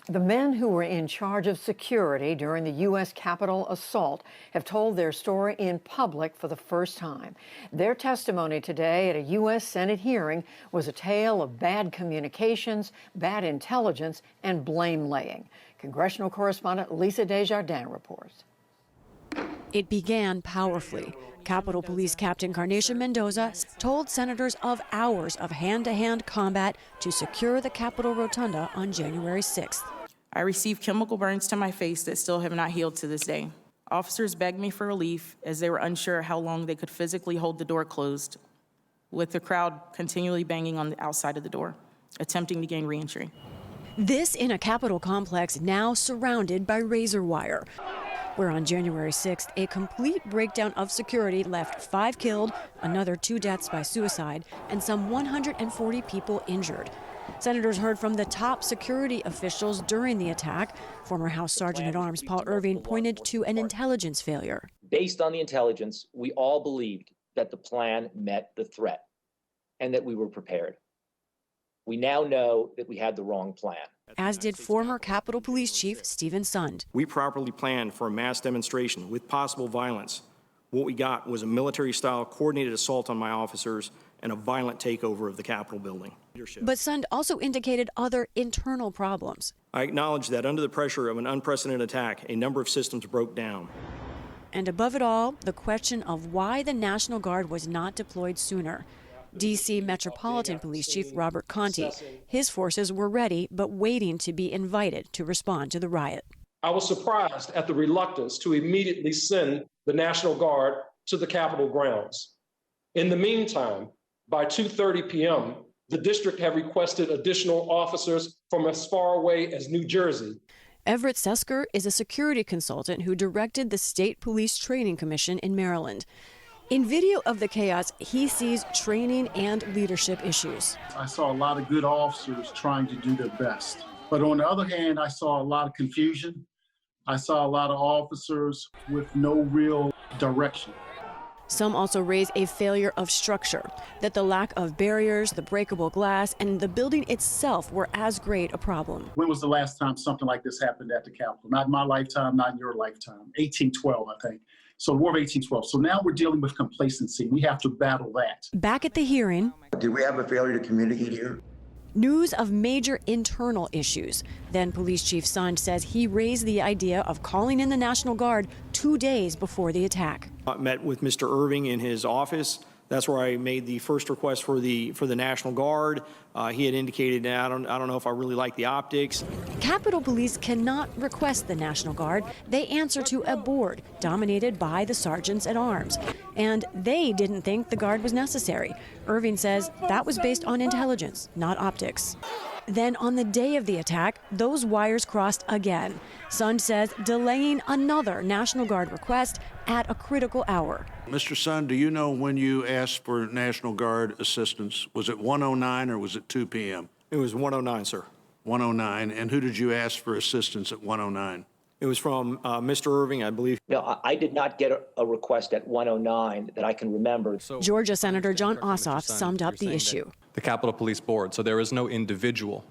The men who were in charge of security during the U.S. Capitol assault have told their story in public for the first time. Their testimony today at a U.S. Senate hearing was a tale of bad communications, bad intelligence, and blame-laying. Congressional correspondent Lisa Desjardins reports. It began powerfully. Capitol Police Captain Carnation Mendoza told senators of hours of hand-to-hand combat to secure the Capitol Rotunda on January 6th. I received chemical burns to my face that still have not healed to this day. Officers begged me for relief as they were unsure how long they could physically hold the door closed, with the crowd continually banging on the outside of the door, attempting to gain re-entry. This in a Capitol complex now surrounded by razor wire, where on January 6th, a complete breakdown of security left 5 killed, another 2 deaths by suicide, and some 140 people injured. Senators heard from the top security officials during the attack. Former House Sergeant-at-Arms Paul Irving pointed to an intelligence failure. Based on the intelligence, we all believed that the plan met the threat and that we were prepared. We now know that we had the wrong plan. As did former Capitol Police Chief Stephen Sund. We properly planned for a mass demonstration with possible violence. What we got was a military-style coordinated assault on my officers and a violent takeover of the Capitol building. But Sund also indicated other internal problems. I acknowledge that under the pressure of an unprecedented attack, a number of systems broke down. And above it all, the question of why the National Guard was not deployed sooner. D.C. Metropolitan Police Chief Robert Conti. His forces were ready, but waiting to be invited to respond to the riot. I was surprised at the reluctance to immediately send the National Guard to the Capitol grounds. In the meantime, by 2:30 p.m., the district had requested additional officers from as far away as New Jersey. Everett Sesker is a security consultant who directed the State Police Training Commission in Maryland. In video of the chaos, he sees training and leadership issues. I saw a lot of good officers trying to do their best. But on the other hand, I saw a lot of confusion. I saw a lot of officers with no real direction. Some also raise a failure of structure, that the lack of barriers, the breakable glass, and the building itself were as great a problem. When was the last time something like this happened at the Capitol? Not in my lifetime, not in your lifetime. 1812, I think. So War of 1812. So now we're dealing with complacency. We have to battle that. Back at the hearing, did we have a failure to communicate here? News of major internal issues. Then Police Chief Sund says he raised the idea of calling in the National Guard 2 days before the attack. I met with Mr. Irving in his office. That's where I made the first request for the National Guard. He had indicated, I don't know if I really like the optics. Capitol Police cannot request the National Guard. They answer to a board dominated by the sergeants at arms. And they didn't think the Guard was necessary. Irving says that was based on intelligence, not optics. Then on the day of the attack, those wires crossed again. Sund says delaying another National Guard request at a critical hour. Mr. Sund, do you know when you asked for National Guard assistance? Was it 1:09 or was it 2 p.m.? It was 1:09, sir. 1:09. And who did you ask for assistance at 1:09? It was from Mr. Irving, I believe. No, I did not get a request at 1:09 that I can remember. Georgia Senator Jon Ossoff summed up the issue. The Capitol Police Board, so there is no individual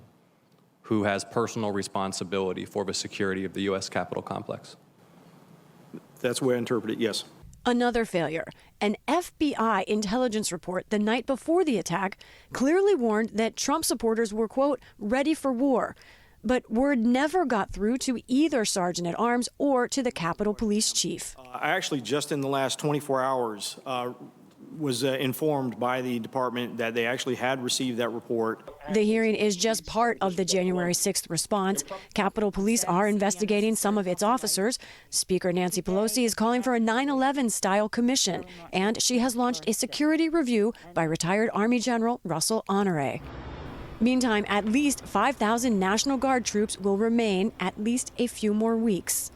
who has personal responsibility for the security of the U.S. Capitol complex. That's the way I interpret it, yes. Another failure. An FBI intelligence report the night before the attack clearly warned that Trump supporters were, quote, ready for war. But word never got through to either sergeant at arms or to the Capitol Police Chief. I actually, just in the last 24 hours, was informed by the department that they actually had received that report. The hearing is just part of the January 6th response. Capitol Police are investigating some of its officers. Speaker Nancy Pelosi is calling for a 9/11-style commission, and she has launched a security review by retired Army General Russell Honore. Meantime, at least 5,000 National Guard troops will remain at least a few more weeks.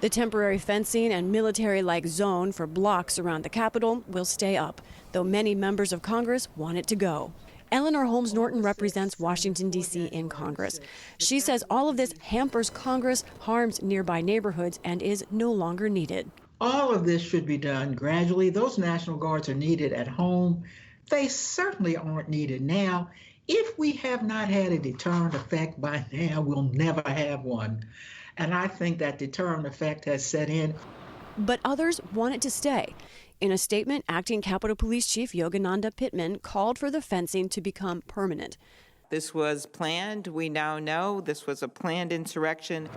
The temporary fencing and military-like zone for blocks around the Capitol will stay up, though many members of Congress want it to go. Eleanor Holmes Norton represents Washington, D.C. in Congress. She says all of this hampers Congress, harms nearby neighborhoods, and is no longer needed. All of this should be done gradually. Those National Guards are needed at home. They certainly aren't needed now If we have not had a deterrent effect by now, we'll never have one. And I think that deterrent effect has set in. But others want it to stay. In a statement, Acting Capitol Police Chief Yogananda Pittman called for the fencing to become permanent. This was planned. We now know this was a planned insurrection.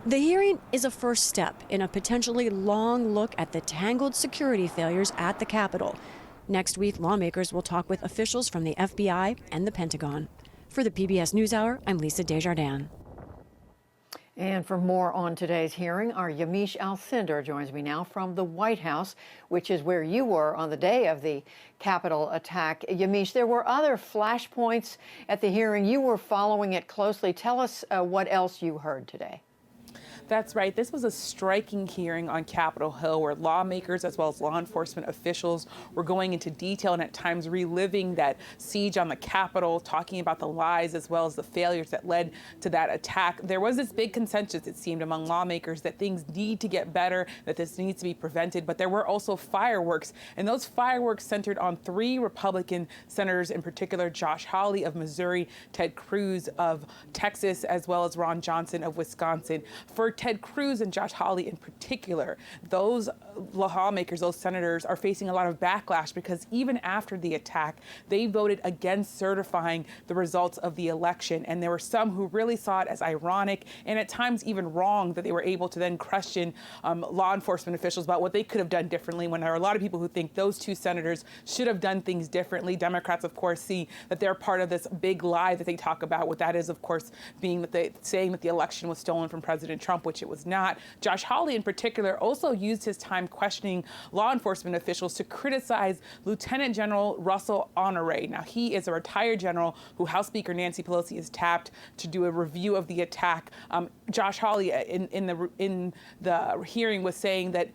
The hearing is a first step in a potentially long look at the tangled security failures at the Capitol. Next week, lawmakers will talk with officials from the FBI and the Pentagon. For the PBS NewsHour, I'm Lisa Desjardins. And for more on today's hearing, our Yamiche Alcindor joins me now from the White House, which is where you were on the day of the Capitol attack. Yamiche, there were other flashpoints at the hearing. You were following it closely. Tell us what else you heard today. That's right. This was a striking hearing on Capitol Hill where lawmakers as well as law enforcement officials were going into detail and at times reliving that siege on the Capitol, talking about the lies as well as the failures that led to that attack. There was this big consensus, it seemed, among lawmakers that things need to get better, that this needs to be prevented. But there were also fireworks, and those fireworks centered on 3 Republican senators, in particular Josh Hawley of Missouri, Ted Cruz of Texas, as well as Ron Johnson of Wisconsin. For Ted Cruz and Josh Hawley in particular, those lawmakers, those senators are facing a lot of backlash because even after the attack, they voted against certifying the results of the election. And there were some who really saw it as ironic and at times even wrong that they were able to then question law enforcement officials about what they could have done differently, when there are a lot of people who think those 2 senators should have done things differently. Democrats, of course, see that they're part of this big lie that they talk about. What that is, of course, being that saying that the election was stolen from President Trump, which it was not. Josh Hawley, in particular, also used his time questioning law enforcement officials to criticize Lieutenant General Russell Honore. Now, he is a retired general who House Speaker Nancy Pelosi has tapped to do a review of the attack. Josh Hawley, in the hearing, was saying that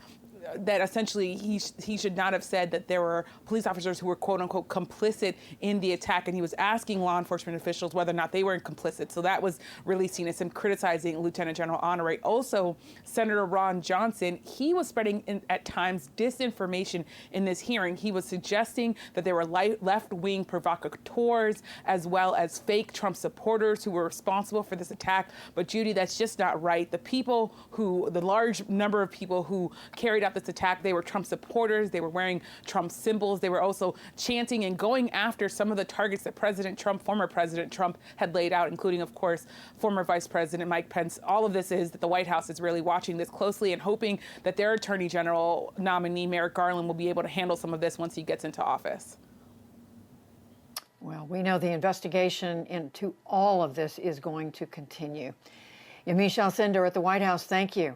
essentially he should not have said that there were police officers who were quote unquote complicit in the attack, and he was asking law enforcement officials whether or not they were complicit. So that was really seen as him criticizing Lieutenant General Honore. Also, Senator Ron Johnson, he was spreading at times disinformation in this hearing. He was suggesting that there were left-wing provocateurs as well as fake Trump supporters who were responsible for this attack. But Judy, that's just not right. The large number of people who carried out this attack, they were Trump supporters. They were wearing Trump symbols. They were also chanting and going after some of the targets that former President Trump had laid out, including, of course, former Vice President Mike Pence. All of this is that the White House is really watching this closely and hoping that their Attorney General nominee, Merrick Garland, will be able to handle some of this once he gets into office. Well, we know the investigation into all of this is going to continue. Yamiche Alcindor at the White House, thank you.